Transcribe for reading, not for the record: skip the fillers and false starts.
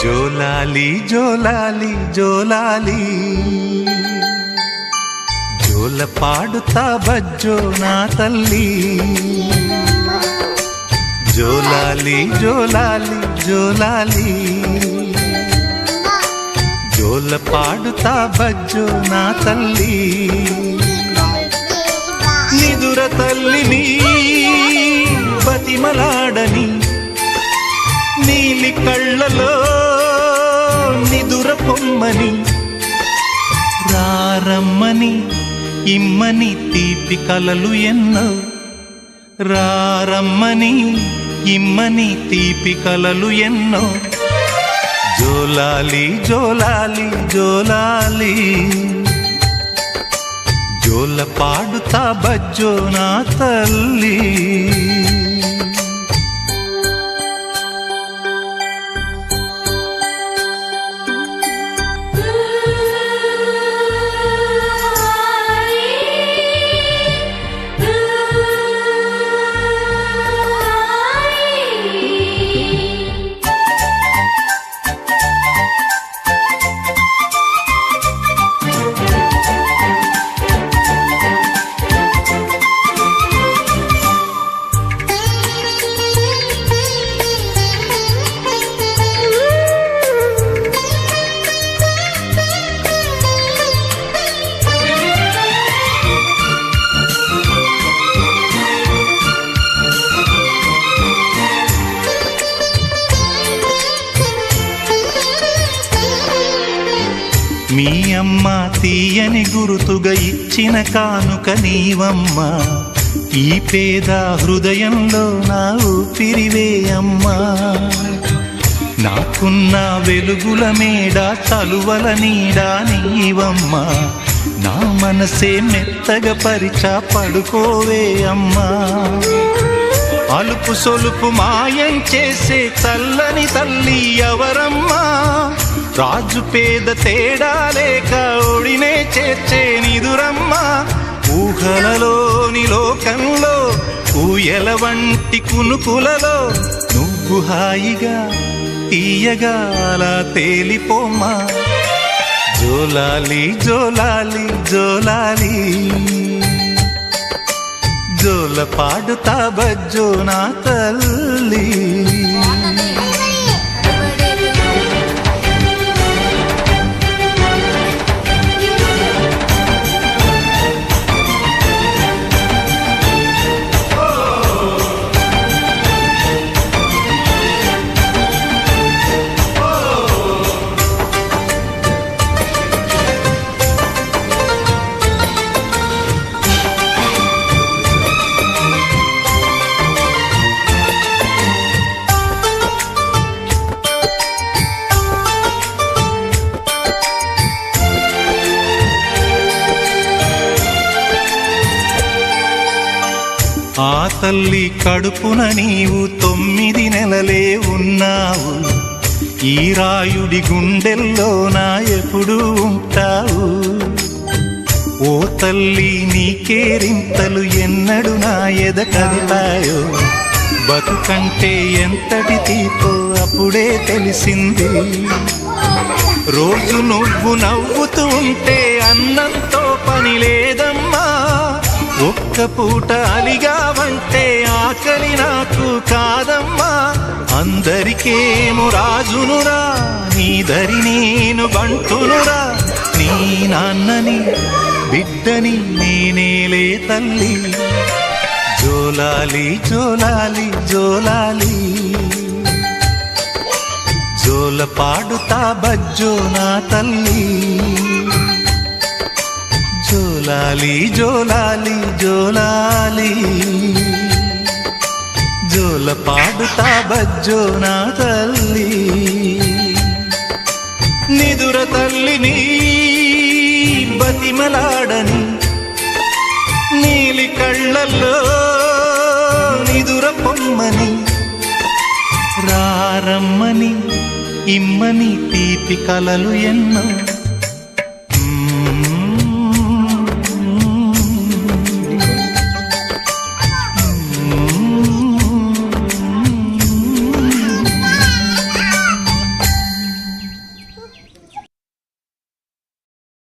జోలాలి జోలాలి జోలాలి జోల పాడుతా బజ్జో నా తల్లి. జోలాలి జోలాలి జోలాలి జోల పాడుతా బజ్జో నా తల్లి. నిదుర తల్లిని బతిమలాడని నీలి కళ్ళలో నిదుర పొమ్మని రారమ్మని ఇమ్మని తీపి కలలు ఎన్నో. రారమ్మని ఇమ్మని తీపి కలలు ఎన్నో. జోలాలి జోలాలి జోలాలి జోల పాడుతా బజ్జో నా తల్లి. మీ అమ్మ తీయని గురుతుగా ఇచ్చిన కానుక నీవమ్మ. ఈ పేద హృదయంలో నా ఊపిరివే అమ్మా. నాకున్న వెలుగుల మేడ చలువల నీడా నీవమ్మ. నా మనసే మెత్తగా పరిచా పడుకోవే అమ్మా. అలుపు సొలుపు మాయం చేసే చల్లని తల్లి ఎవరమ్మా. రాజు పేద తేడా లేక ఒడినే చేర్చే నిదురమ్మా. ఊహలలోని లోకంలో ఊయల వంటి కునుకులలో నువ్వు హాయిగా తీయగా అలా తేలిపోమ్మా. జోలాలి జోలాలి జోలాలి జోల పాడుతా బజ్జో నా తల్లి. ఆ తల్లి కడుపున నీవు 9 నెలలే ఉన్నావు. ఈ రాయుడి గుండెల్లో నా ఎప్పుడు ఉంటావు. ఓ తల్లి నీకేరింతలు ఎన్నడు నా ఎద కదిపాయో. బతుకంటే ఎంతటి తీపో అప్పుడే తెలిసింది. రోజు నువ్వు నవ్వుతూ ఉంటే అన్నంతో పని లేదమ్మా. ఒక్క పూట అలిగావంటే ఆకలి నాకు కాదమ్మా. అందరికేమో రాజునురా, నీ దరి నేను బంటునురా. నీ నాన్నని బిడ్డని నేనేలే తల్లి. జోలాలి జోలాలి జోలాలి జోల పాడుతా బజ్జో నా తల్లి. జోలాలి జోలాలి జోలాలి జోల పాడుతా బజ్జో నా తల్లి. నిదుర తల్లిని బతిమలాడని నీలి కళ్ళల్లో నిదుర పొమ్మని రారమ్మని ఇమ్మని తీపి కలలు ఎన్నో